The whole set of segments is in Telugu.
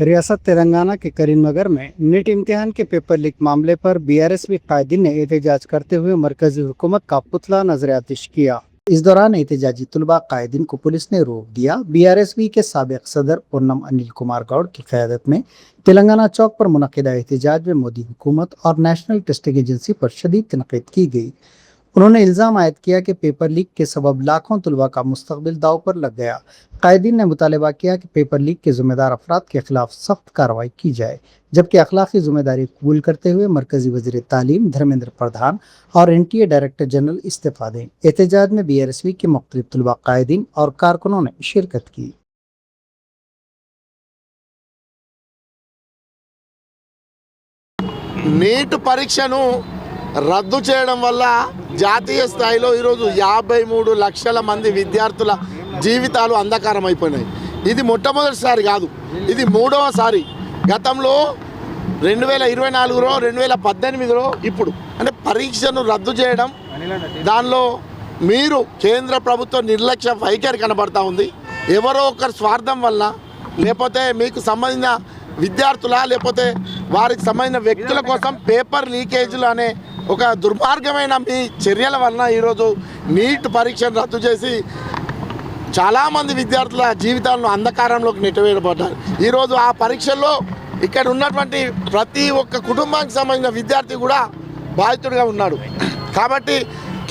रियासत तेलंगाना के करीमनगर में नीट इम्तिहान के पेपर लीक मामले पर बीआरएसवी कायदीन ने एहतजाज करते हुए मरकजी हुकूमत का पुतला नजरआतिश किया। इस दौरान एहतजाजी तुलबा कायदीन को पुलिस ने रोक दिया। बीआरएसवी के साबिक सदर पूनम अनिल कुमार गौड़ की क़यादत में तेलंगाना चौक पर मुनक़िदा एहतजाज में मोदी हुकूमत और नेशनल टेस्टिंग एजेंसी पर शदीद तनक़ीद की गई। उन्होंने इल्ज़ाम आयद किया कि पेपर लीक के सबब लाखों तुलबा का मुस्तकबिल दाव पर लग गया। कायदीन ने मुतालबा किया कि पेपर लीक के जिम्मेदार अफराद के खिलाफ सख्त कार्रवाई की जाए, जबकि अखलाकी जिम्मेदारी कबूल करते हुए मरकजी वज़ीर तालीम धर्मेंद्र प्रधान और NTA डायरेक्टर जनरल इस्तीफ़ा दें। एहतजाज में BRSV के मुख्तलिफ तुलबा कायदीन और कारकुनों ने शिरकत की। నీట్ పరీక్షను రద్దు చేయడం వల్ల జాతీయ స్థాయిలో ఈరోజు 53 లక్షల మంది విద్యార్థుల జీవితాలు అంధకారం అయిపోయినాయి. ఇది మొట్టమొదటిసారి కాదు, ఇది మూడవసారి. గతంలో 2024లో 2018లో ఇప్పుడు అంటే పరీక్షను రద్దు చేయడం, దానిలో మీరు కేంద్ర ప్రభుత్వ నిర్లక్ష్య వైఖరి కనబడతా ఉంది. ఎవరో ఒకరి స్వార్థం వల్ల, లేకపోతే మీకు సంబంధించిన విద్యార్థుల లేకపోతే వారికి సంబంధించిన వ్యక్తుల కోసం పేపర్ లీకేజీలు అనే ఒక దుర్మార్గమైన మీ చర్యల వలన ఈరోజు నీట్ పరీక్షను రద్దు చేసి చాలామంది విద్యార్థుల జీవితాలను అంధకారంలోకి నెట్టివేయబడ్డారు. ఈరోజు ఆ పరీక్షల్లో ఇక్కడ ఉన్నటువంటి ప్రతి ఒక్క కుటుంబానికి సంబంధించిన విద్యార్థి కూడా బాధితుడిగా ఉన్నాడు. కాబట్టి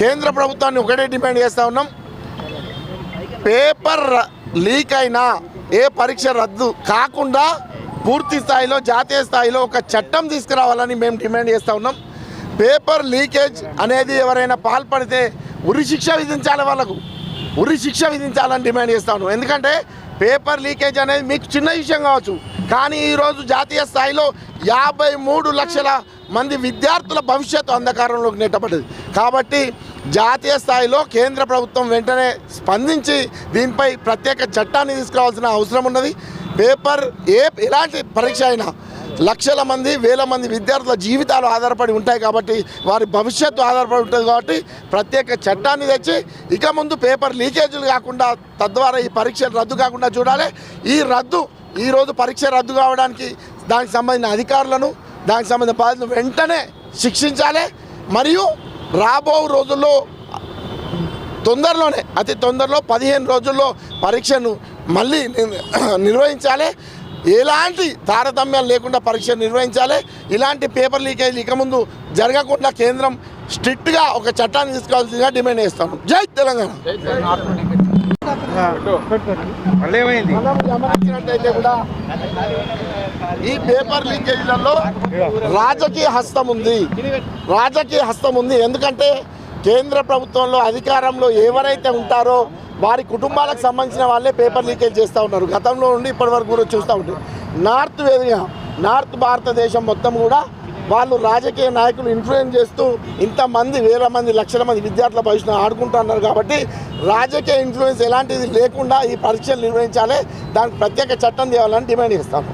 కేంద్ర ప్రభుత్వాన్ని ఒకటే డిమాండ్ చేస్తూ ఉన్నాం, పేపర్ లీక్ అయినా ఏ పరీక్ష రద్దు కాకుండా పూర్తి స్థాయిలో జాతీయ స్థాయిలో ఒక చట్టం తీసుకురావాలని మేము డిమాండ్ చేస్తూ ఉన్నాం. పేపర్ లీకేజ్ అనేది ఎవరైనా పాల్పడితే ఉరి శిక్ష విధించాలి, వాళ్ళకు ఉరి శిక్ష విధించాలని డిమాండ్ చేస్తా ఉన్నాం. ఎందుకంటే పేపర్ లీకేజ్ అనేది మీకు చిన్న విషయం కావచ్చు, కానీ ఈరోజు జాతీయ స్థాయిలో 53 లక్షల మంది విద్యార్థుల భవిష్యత్తు అంధకారంలోకి నెట్టబడ్డది. కాబట్టి జాతీయ స్థాయిలో కేంద్ర ప్రభుత్వం వెంటనే స్పందించి దీనిపై ప్రత్యేక చట్టాన్ని తీసుకురావాల్సిన అవసరం ఉన్నది. పేపర్ ఎలాంటి పరీక్ష అయినా లక్షల మంది వేల మంది విద్యార్థుల జీవితాలు ఆధారపడి ఉంటాయి, కాబట్టి వారి భవిష్యత్తు ఆధారపడి ఉంటుంది. కాబట్టి ప్రత్యేక చట్టాన్ని తెచ్చి ఇక ముందు పేపర్ లీకేజీలు కాకుండా, తద్వారా ఈ పరీక్షలు రద్దు కాకుండా చూడాలి. ఈరోజు పరీక్ష రద్దు కావడానికి దానికి సంబంధించిన అధికారులను, దానికి సంబంధించిన బాధ్యతలు వెంటనే శిక్షించాలి. మరియు రాబో రోజుల్లో తొందరలోనే, అతి తొందరలో 15 రోజుల్లో పరీక్షను మళ్ళీ నిర్వహించాలి. ఎలాంటి తారతమ్యాలు లేకుండా పరీక్ష నిర్వహించాలి. ఇలాంటి పేపర్ లీకేజ్ ఇక ముందు జరగకుండా కేంద్రం స్ట్రిక్ట్గా ఒక చట్టాన్ని తీసుకోవాల్సిందిగా డిమాండ్ చేస్తాను. జై తెలంగాణ. గమనించినట్టయితే కూడా ఈ పేపర్ లీకేజీలలో రాజకీయ హస్తం ఉంది. ఎందుకంటే కేంద్ర ప్రభుత్వంలో అధికారంలో ఎవరైతే ఉంటారో వారి కుటుంబాలకు సంబంధించిన వాళ్ళే పేపర్ లీకేజ్ చేస్తూ ఉన్నారు. గతంలో నుండి ఇప్పటి వరకు కూడా చూస్తూ ఉంటారు. నార్త్ భారతదేశం మొత్తం కూడా వాళ్ళు రాజకీయ నాయకులు ఇన్ఫ్లుయెన్స్ చేస్తూ ఇంతమంది వేల మంది లక్షల మంది విద్యార్థుల భవిష్యత్తు ఆడుకుంటున్నారు. కాబట్టి రాజకీయ ఇన్ఫ్లుయెన్స్ ఎలాంటిది లేకుండా ఈ పరీక్షలు నిర్వహించాలి, దానికి ప్రత్యేక చట్టం తేవాలని డిమాండ్ చేస్తాము.